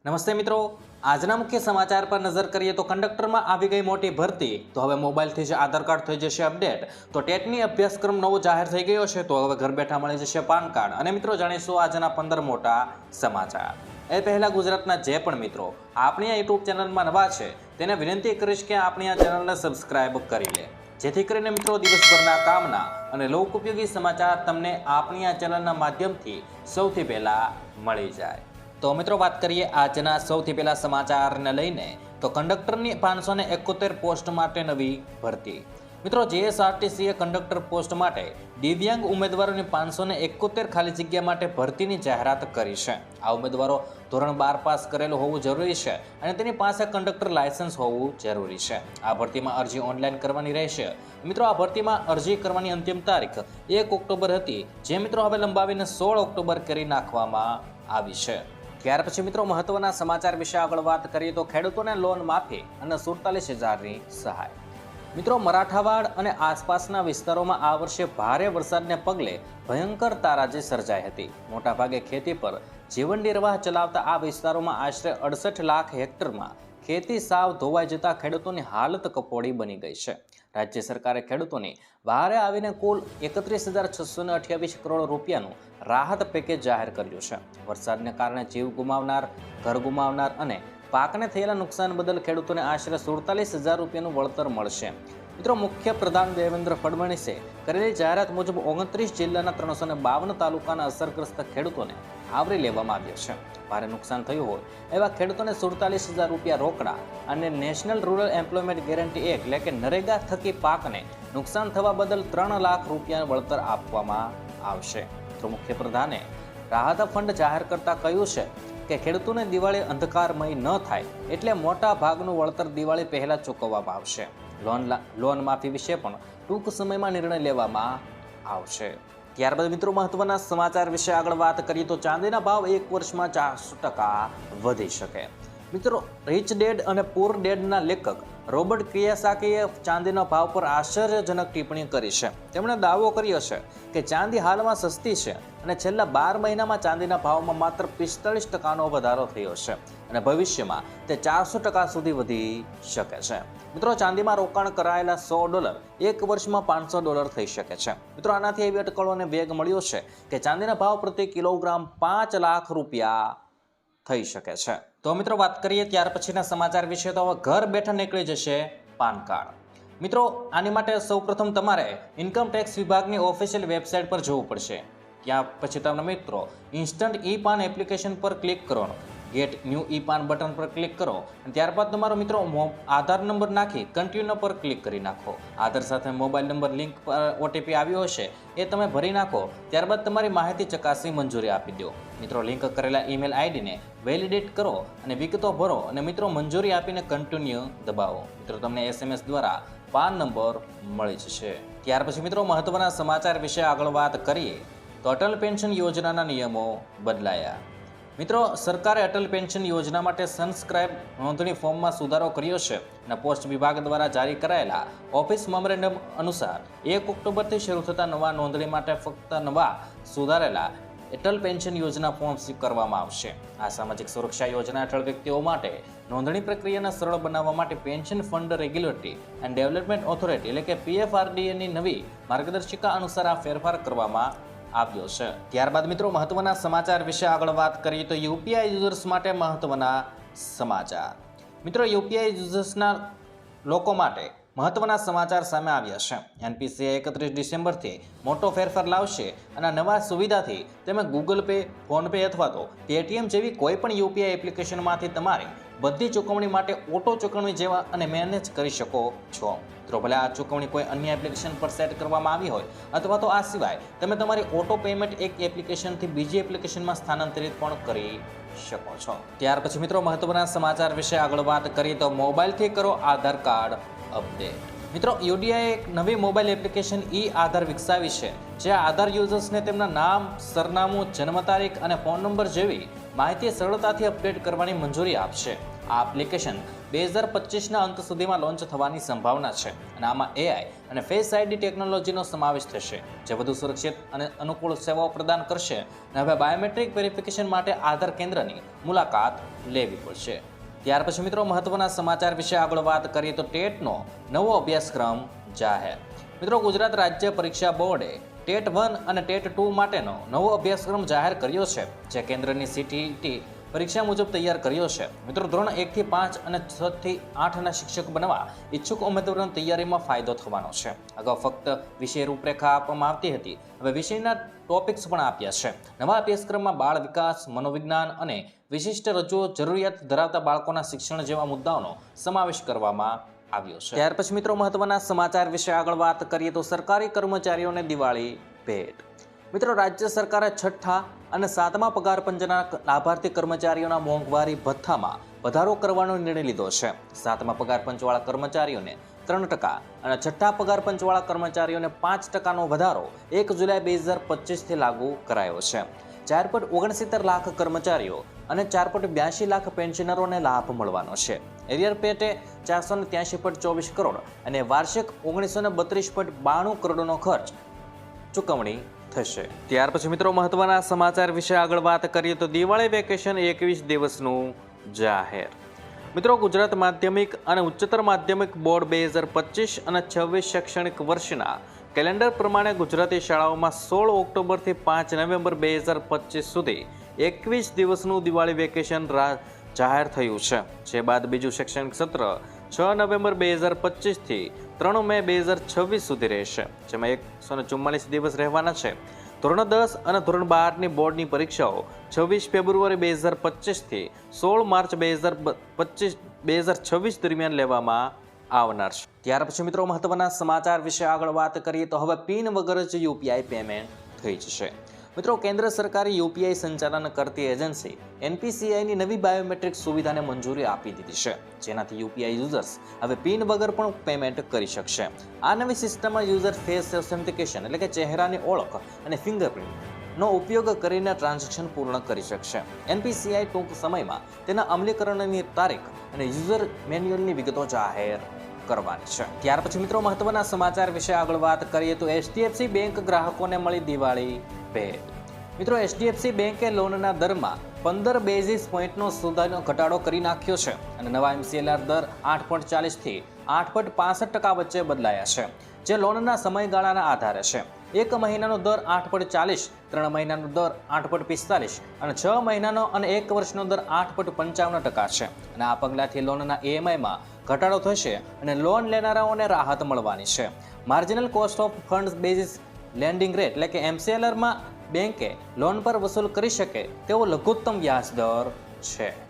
નમસ્તે મિત્રો, આજના મુખ્ય સમાચાર પર નજર કરીએ તો કંડક્ટરમાં આવી ગઈ મોટી ભરતી, તો હવે મોબાઈલથી જ આધાર કાર્ડ થઈ જશે અપડેટ, તો ટેટની અભ્યાસક્રમ નવો જાહેર થઈ ગયો છે, તો હવે ઘર બેઠા મળી જશે પાન કાર્ડ. અને મિત્રો જાણીશું આજના 15 મોટા સમાચાર. એ પહેલા ગુજરાતના જે પણ મિત્રો આપણી આ યુટ્યુબ ચેનલમાં નવા છે તેને વિનંતી કરીશ કે આપણી આ ચેનલને સબસ્ક્રાઇબ કરી લે, જેથી કરીને મિત્રો દિવસભરના કામના અને લોકોપયોગી સમાચાર તમને આપણી આ ચેનલના માધ્યમથી સૌથી પહેલા મળી જાય. તો મિત્રો વાત કરીએ આજના સૌથી પહેલા સમાચારને લઈને, તો કંડક્ટરની 571 પોસ્ટ માટે નવી ભરતી. મિત્રો જીએસઆરટીસીએ કંડક્ટર પોસ્ટ માટે દિવ્યાંગ ઉમેદવારોની 571 ખાલી જગ્યા માટે ભરતીની જાહેરાત કરી છે. આ ઉમેદવારો ધોરણ 12 પાસ કરેલું હોવું જરૂરી છે અને તેની પાસે કંડક્ટર લાયસન્સ હોવું જરૂરી છે. આ ભરતીમાં અરજી ઓનલાઈન કરવાની રહેશે. મિત્રો આ ભરતીમાં અરજી કરવાની અંતિમ તારીખ 1 ઓક્ટોબર હતી, જે મિત્રો હવે લંબાવીને 16 ઓક્ટોબર કરી નાખવામાં આવી છે. ત્યાર પછી મિત્રો મહત્વના સમાચાર વિશે આગળ વાત કરીએ તો ખેડૂતોને લોન માફી અને 47,000ની સહાય. મિત્રો મરાઠાવાડ અને આસપાસના વિસ્તારોમાં આ વર્ષે ભારે વરસાદને પગલે ભયંકર તારાજી સર્જાઈ હતી. મોટાભાગે ખેતી પર જીવન નિર્વાહ ચલાવતા આ વિસ્તારોમાં આશરે 68 લાખ હેક્ટરમાં ખેતી સાવ ધોવાઈ જતા ખેડૂતોની હાલત કફોડી બની ગઈ છે. રાજ્ય સરકારે ખેડૂતોની વહારે આવીને કુલ 31,628 કરોડ રૂપિયાનું રાહત પેકેજ જાહેર કર્યું છે. વરસાદને કારણે જીવ ગુમાવનાર, ઘર ગુમાવનાર અને પાકને થયેલા નુકસાન બદલ ખેડૂતોને આશરે 47,000 રૂપિયાનું વળતર મળશે. મિત્રો મુખ્યપ્રધાન દેવેન્દ્ર ફડણવીસે કરેલી જાહેરાત મુજબ 29 જિલ્લાના 352 તાલુકાના અસરગ્રસ્ત ખેડૂતોને આવરી લેવામાં આવ્યા છે. ભારે નુકસાન થયું હોય એવા ખેડૂતોને 47,000 રૂપિયા રોકડા અને national rural employment guarantee act એટલે કે નરેગા થકી પાકને નુકસાન થવા બદલ 3 લાખ રૂપિયા વળતર આપવામાં આવશે. તો મુખ્યપ્રધાને રાહત ફંડ જાહેર કરતા કહ્યું છે કે ખેડૂતોને દિવાળી અંધકારમય ન થાય એટલે મોટા ભાગનું વળતર દિવાળી પહેલા ચૂકવવામાં આવશે. લોન માફી વિશે પણ ટૂંક સમયમાં નિર્ણય લેવામાં આવશે. ત્યારબાદ મિત્રો મહત્વના સમાચાર વિશે આગળ વાત કરીએ તો ચાંદીના ભાવ 1 વર્ષમાં 400% વધી શકે. મિત્રો રિચ ડેડ અને પુઅર ડેડના લેખક રોબર્ટ કિયોસાકીએ ચાંદીના ભાવ પર આશ્ચર્યજનક ટિપ્પણી કરી છે. તેમણે દાવો કર્યો છે કે ચાંદી હાલમાં સસ્તી છે અને છેલ્લા 12 મહિનામાં ચાંદીના ભાવમાં માત્ર 45%નો વધારો થયો છે અને ભવિષ્યમાં તે 400% સુધી વધી શકે છે. મિત્રો ચાંદીમાં રોકાણ કરાયેલા $100 1 વર્ષમાં $500 થઈ શકે છે. મિત્રો આનાથી એવી અટકળોને વેગ મળ્યો છે કે ચાંદીના ભાવ પ્રતિ કિલોગ્રામ 5 લાખ રૂપિયા થઈ શકે છે. તો મિત્રો વાત કરીએ ત્યાર પછીના સમાચાર વિશે, તો હવે ઘર બેઠા નીકળી જશે પાન કાર્ડ. મિત્રો આની માટે સૌપ્રથમ તમારે ઇન્કમ ટેક્સ વિભાગની ઓફિશિયલ વેબસાઇટ પર જવું પડશે. ત્યાં પછી તમને મિત્રો ઇન્સ્ટન્ટ ઈ પાન એપ્લિકેશન પર ક્લિક કરો, ગેટ ન્યૂ ઈ પાન બટન પર ક્લિક કરો અને ત્યારબાદ તમારો મિત્રો આધાર નંબર નાખી કન્ટિન્યુ પર ક્લિક કરી નાખો. આધાર સાથે મોબાઈલ નંબર લિંક પર ઓટીપી આવ્યો હશે એ તમે ભરી નાખો. ત્યારબાદ તમારી માહિતી ચકાસી મંજૂરી આપી દો. મિત્રો લિંક કરેલા ઈમેલ આઈડીને વેલિડેટ કરો અને વિગતો ભરો અને મિત્રો મંજૂરી આપીને કન્ટિન્યુ દબાવો. મિત્રો તમને SMS દ્વારા પાન નંબર મળી જશે. ત્યાર પછી મિત્રો મહત્વના સમાચાર વિશે આગળ વાત કરીએ તો અટલ પેન્શન યોજનાના નિયમો બદલાયા. મિત્રો સરકારે અટલ પેન્શન યોજના માટે સબસ્ક્રાઇબ નોંધણી ફોર્મમાં સુધારો કર્યો છે અને પોસ્ટ વિભાગ દ્વારા જારી કરાયેલા ઓફિસ મેમોરેન્ડમ અનુસાર 1 ઓક્ટોબરથી શરૂ થતા નવા નોંધણી માટે ફક્ત નવા સુધારેલા અટલ પેન્શન યોજના ફોર્મ કરવામાં આવશે. આ સામાજિક સુરક્ષા યોજના હેઠળ વ્યક્તિઓ માટે નોંધણી પ્રક્રિયાને સરળ બનાવવા માટે pension fund regulatory and development authority એટલે કે PFRDAની નવી માર્ગદર્શિકા અનુસાર આ ફેરફાર કરવામાં આવ્યો છે. ત્યારબાદ મિત્રો મહત્વના સમાચાર વિશે આગળ વાત કરીએ તો યુપીઆઈ યુઝર્સ માટે મહત્વના સમાચાર. મિત્રો યુપીઆઈ યુઝર્સના લોકો માટે મહત્વના સમાચાર સામે આવ્યા છે. NPCI 31 ડિસેમ્બરથી મોટો ફેરફાર લાવશે અને નવા સુવિધાથી તમે ગૂગલ પે, ફોનપે અથવા તો પેટીએમ જેવી કોઈ પણ યુપીઆઈ એપ્લિકેશનમાંથી તમારી બધી ચૂકવણી માટે ઓટો ચૂકવણી જેવા અને મેનેજ કરી શકો છો. તો ભલે આ ચૂકવણી કોઈ અન્ય એપ્લિકેશન પર સેટ કરવામાં આવી હોય અથવા તો આ સિવાય તમે તમારી ઓટો પેમેન્ટ એક એપ્લિકેશનથી બીજી એપ્લિકેશનમાં સ્થાનાંતરિત પણ કરી શકો છો. ત્યાર પછી મિત્રો મહત્વના સમાચાર વિશે આગળ વાત કરીએ તો મોબાઈલથી કરો આધાર કાર્ડ અપડેટ. મિત્રો યુડીઆઈએ એક નવી મોબાઈલ એપ્લિકેશન ઈ આધાર વિકસાવી છે, જે આધાર યુઝર્સને તેમના નામ, સરનામું, જન્મ તારીખ અને ફોન નંબર જેવી માહિતી સરળતાથી અપડેટ કરવાની મંજૂરી આપશે. આ એપ્લિકેશન 2025ના અંત સુધીમાં લોન્ચ થવાની સંભાવના છે અને આમાં AI અને ફેસ આઈડી ટેકનોલોજીનો સમાવેશ થશે, જે વધુ સુરક્ષિત અને અનુકૂળ સેવાઓ પ્રદાન કરશે. અને હવે બાયોમેટ્રિક વેરિફિકેશન માટે આધાર કેન્દ્રની મુલાકાત લેવી પડશે. ત્યાર પછી મિત્રો મહત્વના સમાચાર વિશે આગળ વાત કરીએ તો ટેટનો નવો અભ્યાસક્રમ જાહેર. મિત્રો ગુજરાત રાજ્ય પરીક્ષા બોર્ડે ટેટ 1 અને ટેટ 2 માટેનો નવો અભ્યાસક્રમ જાહેર કર્યો છે, જે કેન્દ્રની CTET પરીક્ષા મુજબ તૈયાર કર્યો છે. મિત્રો ધોરણ 1 થી 5 અને 6 થી 8ના શિક્ષક બનવા ઈચ્છુક ઉમેદવારોની તૈયારીમાં ફાયદો થવાનો છે. અગાઉ ફક્ત વિષય રૂપરેખા આપવામાં આવતી હતી, હવે વિષયના ટોપિક્સ પણ આપ્યા છે. નવા અભ્યાસક્રમમાં બાળ વિકાસ, મનોવિજ્ઞાન અને વિશિષ્ટ રજૂઆત જરૂરિયાત ધરાવતા બાળકોના શિક્ષણ જેવા મુદ્દાઓનો સમાવેશ કરવામાં આવ્યો છે. ત્યાર પછી મિત્રો મહત્વના સમાચાર વિશે આગળ વાત કરીએ તો સરકારી કર્મચારીઓને દિવાળી ભેટ. મિત્રો રાજ્ય સરકારે 6ઠ્ઠા અને 7મા પગાર પંચના લાભાર્થી કર્મચારીઓના મોંઘવારી ભથ્થામાં વધારો કરવાનો નિર્ણય લીધો છે. 7મા પગાર પંચવાળા કર્મચારીઓને 3% અને 6ઠ્ઠા પગાર પંચવાળા કર્મચારીઓને 5%નો વધારો 1 જુલાઈ 2025થી લાગુ કરાયો છે. 4.69 લાખ કર્મચારીઓ અને 4.82 લાખ પેન્શનરોને લાભ મળવાનો છે. એરિયર પેટે 483.24 કરોડ અને વાર્ષિક 1932.92 કરોડનો ખર્ચ ચૂકવણી થશે. ત્યાર પછી મિત્રો મહત્વના સમાચાર વિશે આગળ વાત કરીએ તો દિવાળી વેકેશન 21 દિવસનું જાહેર. મિત્રો ગુજરાત માધ્યમિક અને ઉચ્ચતર માધ્યમિક બોર્ડ 2025 અને 26 શૈક્ષણિક વર્ષના કેલેન્ડર પ્રમાણે ગુજરાતી શાળાઓમાં 16 ઓક્ટોબરથી 5 નવેમ્બર 2025 સુધી 21 દિવસનું દિવાળી વેકેશન જાહેર થયું છે. જે બાદ બીજું શૈક્ષણિક સત્ર 6 નવેમ્બર 2025થી 3 મે 2026 સુધી રહેશે, જેમાં 144 દિવસ રહેવાના છે. ધોરણ 10 અને ધોરણ 12ની બોર્ડની પરીક્ષાઓ 26 ફેબ્રુઆરી 2025થી 16 માર્ચ 2026 દરમિયાન લેવામાં આવનાર છે. ત્યાર પછી મિત્રો મહત્વના સમાચાર વિશે આગળ વાત કરીએ તો હવે પિન વગર જ UPI પેમેન્ટ થઈ જશે. મિત્રો કેન્દ્ર સરકારે UPI સંચાલન કરતી એજન્સી NPCIની નવી બાયોમેટ્રિક સુવિધાને મંજૂરી આપી દીધી છે, જેનાથી UPI યુઝર્સ હવે પિન વગર પણ પેમેન્ટ કરી શકશે. આ નવી સિસ્ટમમાં યુઝર ફેસ ઓથેન્ટિકેશન એટલે કે ચહેરાની ઓળખ અને ફિંગરપ્રિન્ટનો ઉપયોગ કરીને ટ્રાન્ઝેક્શન પૂર્ણ કરી શકશે. NPCI ટૂંક સમયમાં તેના અમલીકરણની તારીખ અને યુઝર મેન્યુઅલની વિગતો જાહેર કરવાની છે. ત્યાર પછી મિત્રો મહત્વના સમાચાર વિશે આગળ વાત કરીએ તો HDFC બેંક ગ્રાહકોને મળી દિવાળી ભેટ. મિત્રો HDFC બેંકે લોનના દરમાં 15 બેઝિસ પોઈન્ટનો ઘટાડો કરી નાખ્યો છે અને નવા MCLR દર 8.40 થી 8.65% વચ્ચે બદલાયા છે, જે લોનના સમયગાળાના આધારે છે. 1 મહિનાનો દર 8.40, 3 મહિનાનો દર 8.45 અને 6 મહિનાનો અને 1 વર્ષનો દર 8.55% છે. અને આ પગલાંથી લોનના EMIમાં ઘટાડો થશે અને લોન લેનારાઓને રાહત મળવાની છે. Marginal cost of funds basis landing rate એટલે કે MCLRમાં બેંકે લોન પર વસૂલ કરી શકે તેવો લઘુત્તમ વ્યાજ દર છે.